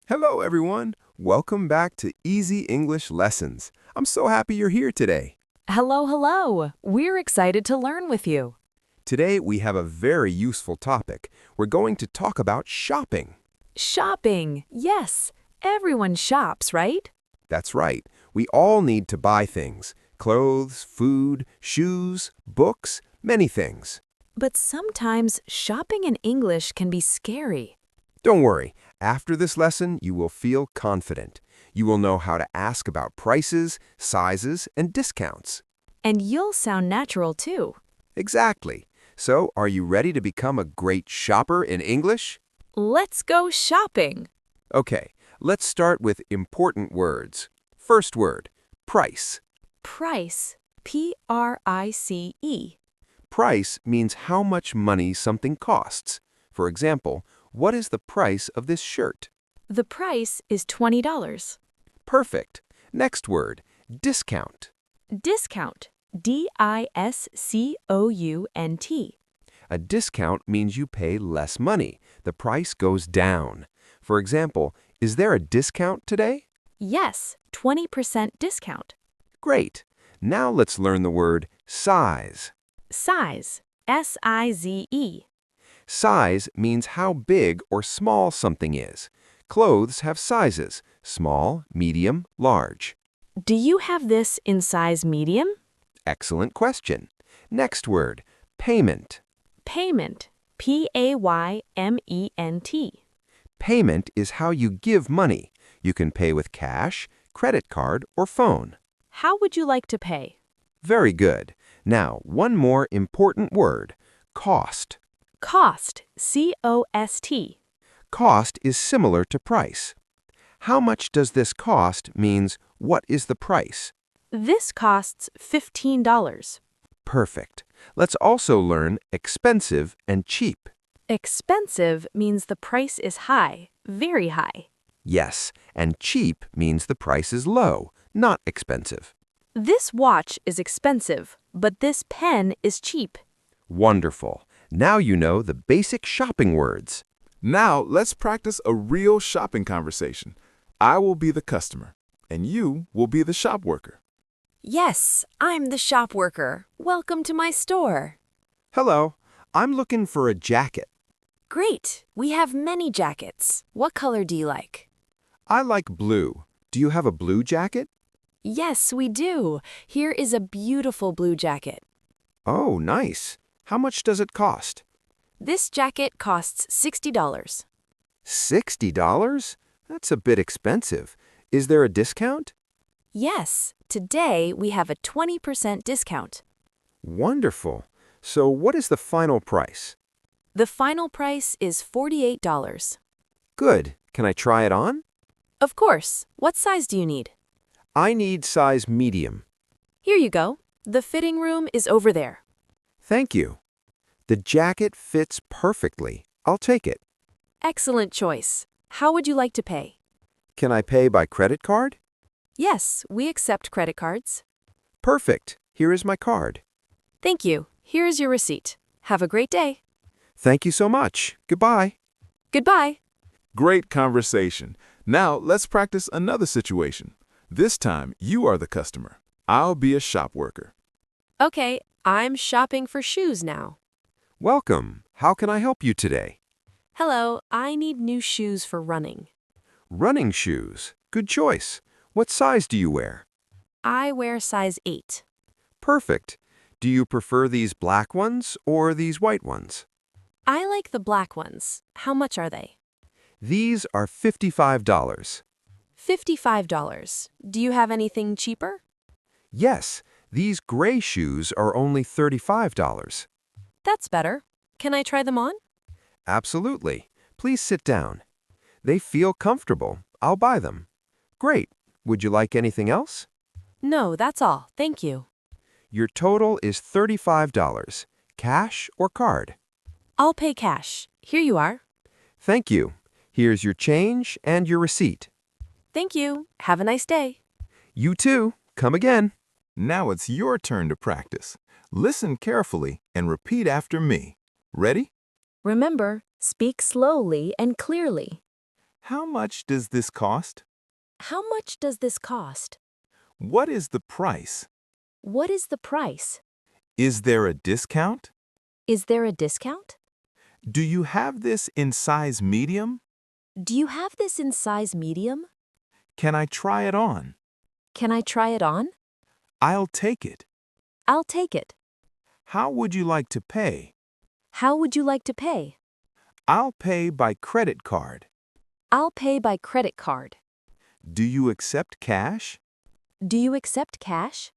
Hello, everyone. Welcome back to Easy English Lessons. I'm so happy you're here today. Hello, hello. We're excited to learn with you. Today, we have a very useful topic. We're going to talk about shopping. Shopping. Yes, everyone shops, right? That's right. We all need to buy things. Clothes, food, shoes, books, many things. But sometimes shopping in English can be scary. Don't worry. After this lesson, you will feel confident. You will know how to ask about prices, sizes, and discounts. And you'll sound natural too. Exactly. So, are you ready to become a great shopper in English? Let's go shopping. Okay, let's start with important words. First word, price. Price. P-R-I-C-E. Price means how much money something costs. For example, what is the price of this shirt? The price is $20. Perfect. Next word, discount. Discount. D-I-S-C-O-U-N-T. A discount means you pay less money. The price goes down. For example, is there a discount today? Yes, 20% discount. Great. Now let's learn the word size. Size. S-I-Z-E. Size means how big or small something is. Clothes have sizes: small, medium, large. Do you have this in size medium? Excellent question. Next word, payment. Payment. P-A-Y-M-E-N-T. Payment is how you give money. You can pay with cash, credit card, or phone. How would you like to pay? Very good. Now, one more important word, cost. Cost. C-O-S-T. Cost is similar to price. How much does this cost means what is the price? This costs $15. Perfect. Let's also learn expensive and cheap. Expensive means the price is high, very high. Yes, and cheap means the price is low, not expensive. This watch is expensive, but this pen is cheap. Wonderful. Now you know the basic shopping words. Now, let's practice a real shopping conversation. I will be the customer, and you will be the shop worker. Yes, I'm the shop worker. Welcome to my store. Hello, I'm looking for a jacket. Great. We have many jackets. What color do you like? I like blue. Do you have a blue jacket? Yes, we do. Here is a beautiful blue jacket. Oh, nice. How much does it cost? This jacket costs $60. $60? That's a bit expensive. Is there a discount? Yes, today we have a 20% discount. Wonderful. So what is the final price? The final price is $48. Good. Can I try it on? Of course. What size do you need? I need size medium. Here you go. The fitting room is over there. Thank you. The jacket fits perfectly. I'll take it. Excellent choice. How would you like to pay? Can I pay by credit card? Yes, we accept credit cards. Perfect. Here is my card. Thank you. Here is your receipt. Have a great day. Thank you so much. Goodbye. Goodbye. Great conversation. Now, let's practice another situation. This time, you are the customer. I'll be a shop worker. Okay, I'm shopping for shoes now. Welcome. How can I help you today? Hello, I need new shoes for running. Running shoes. Good choice. What size do you wear? I wear size 8. Perfect. Do you prefer these black ones or these white ones? I like the black ones. How much are they? These are $55. $55. Do you have anything cheaper? Yes, these gray shoes are only $35. That's better. Can I try them on? Absolutely. Please sit down. They feel comfortable. I'll buy them. Great. Would you like anything else? No, that's all. Thank you. Your total is $35. Cash or card? I'll pay cash. Here you are. Thank you. Here's your change and your receipt. Thank you. Have a nice day. You too. Come again. Now it's your turn to practice. Listen carefully and repeat after me. Ready? Remember, speak slowly and clearly. How much does this cost? How much does this cost? What is the price? What is the price? Is there a discount? Is there a discount? Do you have this in size medium? Do you have this in size medium? Can I try it on? Can I try it on? I'll take it. I'll take it. How would you like to pay? How would you like to pay? I'll pay by credit card. I'll pay by credit card. Do you accept cash? Do you accept cash?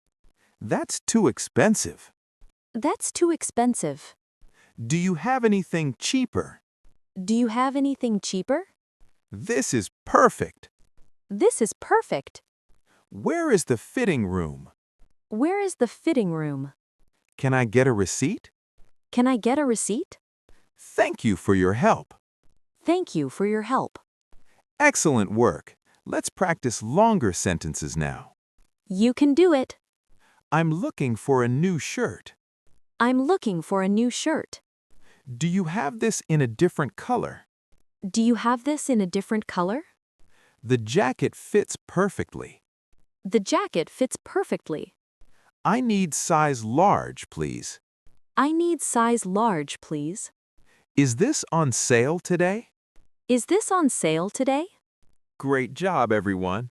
That's too expensive. That's too expensive. Do you have anything cheaper? Do you have anything cheaper? This is perfect. This is perfect. Where is the fitting room? Where is the fitting room? Can I get a receipt? Can I get a receipt? Thank you for your help. Thank you for your help. Excellent work. Let's practice longer sentences now. You can do it. I'm looking for a new shirt. I'm looking for a new shirt. Do you have this in a different color? Do you have this in a different color? The jacket fits perfectly. The jacket fits perfectly. I need size large, please. I need size large, please. Is this on sale today? Is this on sale today? Great job, everyone.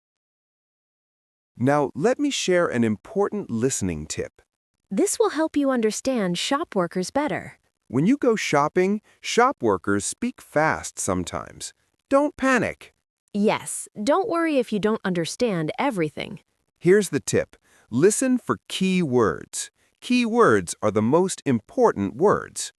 Now, let me share an important listening tip. This will help you understand shop workers better. When you go shopping, shop workers speak fast sometimes. Don't panic. Yes, don't worry if you don't understand everything. Here's the tip. Listen for key words. Key words are the most important words.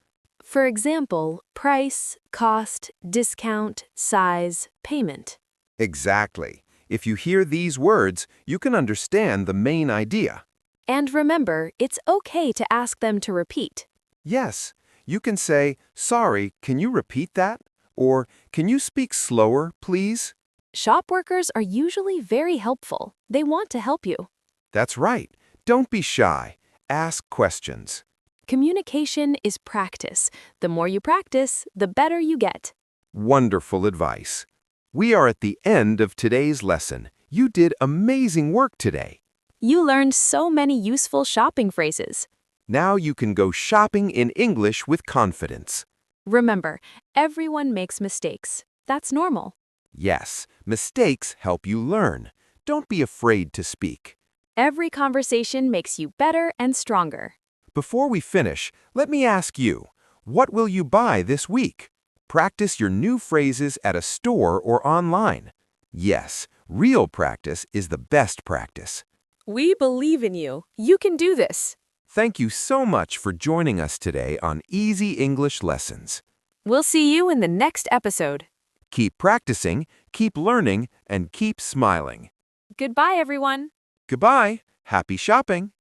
For example, price, cost, discount, size, payment. Exactly. If you hear these words, you can understand the main idea. And remember, it's okay to ask them to repeat. Yes, you can say, "Sorry, can you repeat that?" Or, "Can you speak slower, please?" Shop workers are usually very helpful. They want to help you. That's right. Don't be shy. Ask questions. Communication is practice. The more you practice, the better you get. Wonderful advice. We are at the end of today's lesson. You did amazing work today. You learned so many useful shopping phrases. Now you can go shopping in English with confidence. Remember, everyone makes mistakes. That's normal. Yes, mistakes help you learn. Don't be afraid to speak. Every conversation makes you better and stronger. Before we finish, let me ask you, what will you buy this week? Practice your new phrases at a store or online. Yes, real practice is the best practice. We believe in you. You can do this. Thank you so much for joining us today on Easy English Lessons. We'll see you in the next episode. Keep practicing, keep learning, and keep smiling. Goodbye, everyone. Goodbye. Happy shopping.